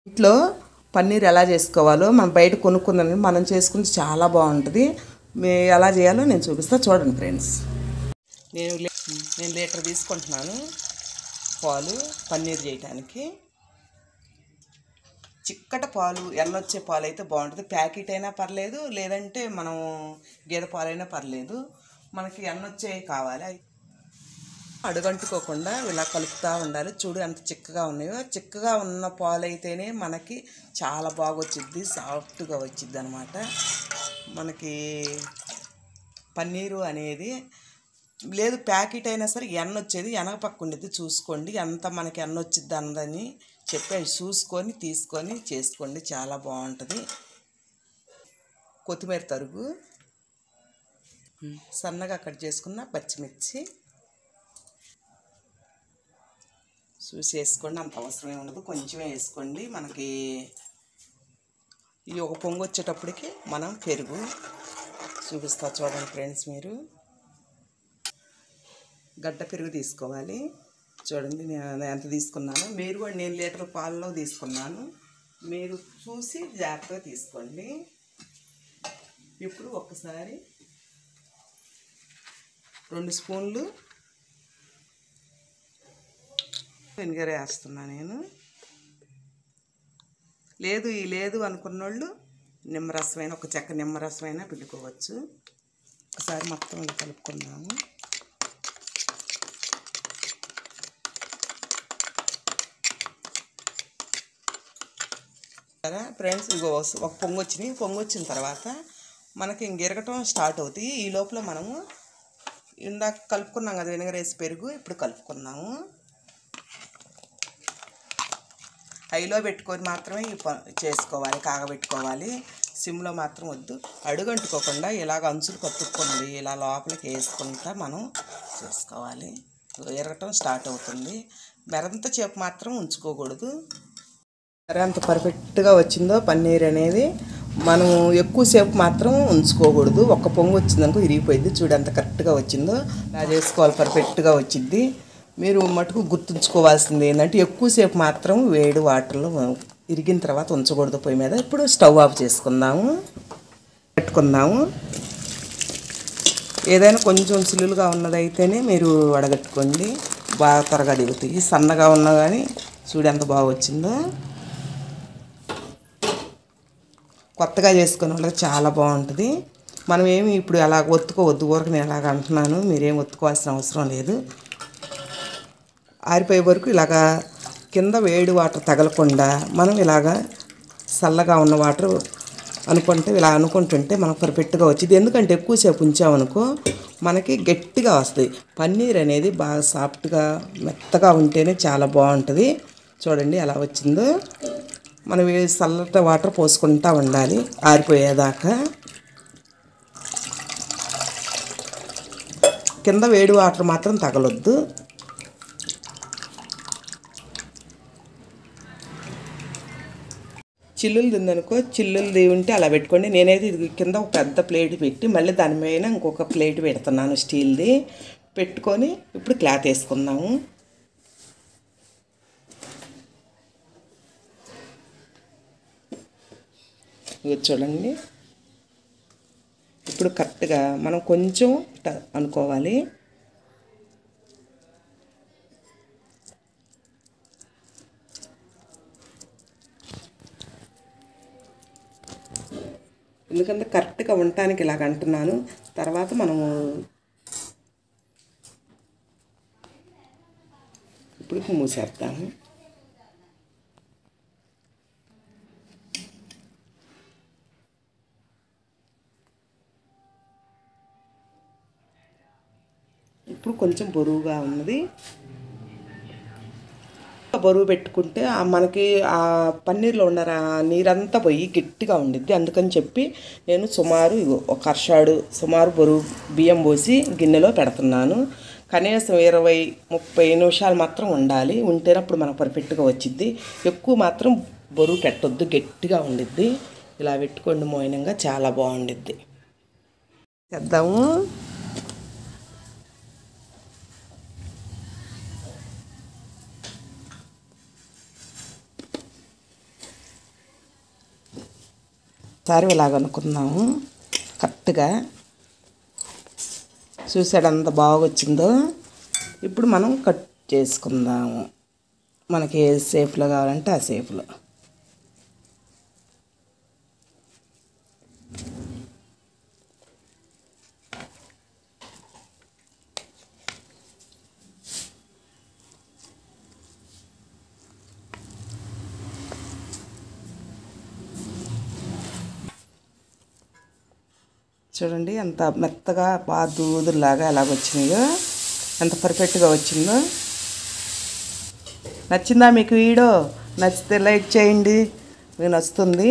ఇంట్లో పన్నీర్ ఎలా చేసుకోవాలో మనం బయట కొనుక్కుందాం మనం చేసుకుంటే చాలా బాగుంటుంది. ఎలా చేయాలో నేను చూపిస్తా చూడండి ఫ్రెండ్స్. నేను లీటర్ తీసుకుంటున్నాను పాలు పన్నీర్ చేయడానికి. చిక్కట పాలు ఎన్నొచ్చే పాలు అయితే బాగుంటుంది. ప్యాకెట్ అయినా పర్లేదు, లేదంటే మనం గేదె పాలైనా పర్లేదు. మనకి ఎన్నొచ్చే కావాలి. అడుగంటుకోకుండా ఇలా కలుపుతూ ఉండాలి. చూడు ఎంత చిక్కగా ఉన్నాయో. చిక్కగా ఉన్న పాలు అయితేనే మనకి చాలా బాగా వచ్చిద్ది, సాఫ్ట్గా వచ్చిద్ది అనమాట. మనకి పన్నీరు అనేది లేదు ప్యాకెట్ అయినా సరే ఎన్న వచ్చేది వెనక పక్క ఉండేది చూసుకోండి. ఎంత మనకి ఎన్న వచ్చిద్ది అన్నదని చెప్పి చూసుకొని తీసుకొని చేసుకోండి, చాలా బాగుంటుంది. కొత్తిమీర తరుగు, సన్నగా కట్ చేసుకున్న పచ్చిమిర్చి చూసి వేసుకోండి. అంత అవసరమే ఉండదు, కొంచెమే వేసుకోండి. మనకి ఈ ఒక పొంగు వచ్చేటప్పటికి మనం పెరుగు చూపిస్తా చూడండి ఫ్రెండ్స్. మీరు గడ్డ పెరుగు తీసుకోవాలి. చూడండి నేను ఎంత తీసుకున్నాను. మీరు కూడా నేను లీటర్ పాలలో తీసుకున్నాను. మీరు చూసి జాగ్రత్తగా తీసుకోండి. ఇప్పుడు ఒక్కసారి 2 స్పూన్లు వెనిగర్ వేస్తున్నా నేను. లేదు అనుకున్న వాళ్ళు నిమ్మరసమైన ఒక చెక్క నిమ్మరసమైనా పిండుకోవచ్చు. ఒకసారి మొత్తం కలుపుకుందాము. ఫ్రెండ్స్ ఇగో ఒక పొంగు వచ్చిన తర్వాత మనకి ఇంకెరగటం స్టార్ట్ అవుతాయి. ఈ లోపల మనము ఇందాక కలుపుకున్నాం కదా వెనిగర్ వేసి పెరుగు, ఇప్పుడు కలుపుకున్నాము. హైలో పెట్టుకొని మాత్రమే చేసుకోవాలి, కాగబెట్టుకోవాలి. సిమ్లో మాత్రం వద్దు. అడుగంటుకోకుండా ఇలాగ అంచులు కత్తుక్కోండి, ఇలా లోపలికి వేసుకుంటా మనం చేసుకోవాలి. ఎరగటం స్టార్ట్ అవుతుంది. మెరంత చేపు మాత్రం ఉంచుకోకూడదు. ఎంత పర్ఫెక్ట్గా వచ్చిందో పన్నీర్ అనేది మనం ఎక్కువసేపు మాత్రం ఉంచుకోకూడదు. ఒక్క పొంగు వచ్చిందనుకో ఇరిగిపోయింది. చూడు ఎంత కరెక్ట్గా వచ్చిందో. ఇలా చేసుకోవాలి, పర్ఫెక్ట్గా వచ్చింది. మీరు మటుకు గుర్తుంచుకోవాల్సింది ఏంటంటే ఎక్కువసేపు మాత్రం వేడి వాటర్లో ఇరిగిన తర్వాత ఉంచకూడదు పొయ్యి మీద. ఇప్పుడు స్టవ్ ఆఫ్ చేసుకుందాము, పెట్టుకుందాము. ఏదైనా కొంచెం సిల్లులుగా ఉన్నదైతేనే మీరు వడగట్టుకోండి, బాగా త్వరగా దిగుతాయి. సన్నగా ఉన్నా కానీ చూడు ఎంత బాగా వచ్చిందో. కొత్తగా చేసుకునే వాళ్ళకి చాలా బాగుంటుంది. మనం ఏమి ఇప్పుడు అలా ఒత్తుకోవద్దు. ఊరికి నేను ఎలాగ అంటున్నాను, మీరేం ఒత్తుకోవాల్సిన అవసరం లేదు. ఆరిపోయే వరకు ఇలాగా కింద వేడి వాటర్ తగలకుండా మనం ఇలాగా చల్లగా ఉన్న వాటర్ ఇలా అనుకుంటుంటే మనకు పర్ఫెక్ట్గా వచ్చింది. ఎందుకంటే ఎక్కువసేపు ఉంచామనుకో మనకి గట్టిగా వస్తుంది. పన్నీర్ అనేది బాగా సాఫ్ట్గా మెత్తగా ఉంటేనే చాలా బాగుంటుంది. చూడండి ఎలా వచ్చిందో. మనం చల్లటి వాటర్ పోసుకుంటూ ఉండాలి ఆరిపోయేదాకా. కింద వేడి వాటర్ మాత్రం తగలొద్దు. చిల్లులు ఉందనుకో, చిల్లులు ఉంటే అలా పెట్టుకోండి. నేనైతే ఇది కింద ఒక పెద్ద ప్లేట్ పెట్టి మళ్ళీ దాని మీద ఇంకొక ప్లేట్ పెడుతున్నాను స్టీల్ది. పెట్టుకొని ఇప్పుడు క్లాత్ వేసుకుందాము. ఇది చూడండి. ఇప్పుడు కరెక్ట్గా మనం కొంచెం అనుకోవాలి. ఎందుకంటే కరెక్ట్గా ఉండటానికి ఇలాగ అంటున్నాను. తర్వాత మనము ఇప్పుడు మూసేద్దాము. ఇప్పుడు కొంచెం బరువుగా ఉన్నది. బరువు పెట్టుకుంటే మనకి ఆ పన్నీర్లో ఉన్న నీరంతా పోయి గట్టిగా ఉండిద్ది. అందుకని చెప్పి నేను సుమారు సుమారు బరువు బియ్యం పోసి గిన్నెలో పెడుతున్నాను. కనీసం 20-30 నిమిషాలు మాత్రం ఉండాలి. ఉంటేనప్పుడు మనకు పర్ఫెక్ట్గా వచ్చిద్ది. ఎక్కువ మాత్రం బరువు పెట్టొద్దు, గట్టిగా ఉండిద్ది. ఇలా పెట్టుకోండి మోయినంగా, చాలా బాగుండిద్ది. చేద్దాము. సారి ఇలాగ అనుకుందాము కరెక్ట్గా. చూసాడు ఎంత బాగా వచ్చిందో. ఇప్పుడు మనం కట్ చేసుకుందాము. మనకి ఏ షేప్లో కావాలంటే ఆ షేప్లో. చూడండి ఎంత మెత్తగా బాగా దూదులాగా ఎలాగ వచ్చినాయో, ఎంత పర్ఫెక్ట్గా వచ్చిందో. నచ్చిందా మీకు వీడియో? నచ్చితే లైక్ చేయండి. మీకు నచ్చుతుంది.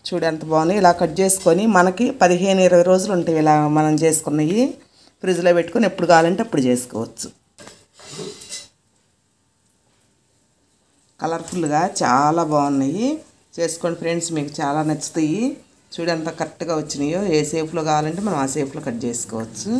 చూడు ఎంత బాగున్నాయి. ఇలా కట్ చేసుకొని మనకి 15-20 రోజులు ఉంటాయి ఇలా మనం చేసుకున్నవి. ఫ్రిడ్జ్లో పెట్టుకొని ఎప్పుడు కావాలంటే అప్పుడు చేసుకోవచ్చు. కలర్ఫుల్గా చాలా బాగున్నాయి. చేసుకోండి ఫ్రెండ్స్, మీకు చాలా నచ్చుతాయి. చూడు ఎంత కరెక్ట్గా వచ్చినాయో. ఏ షేప్లో కావాలంటే మనం ఆ షేప్లో కట్ చేసుకోవచ్చు.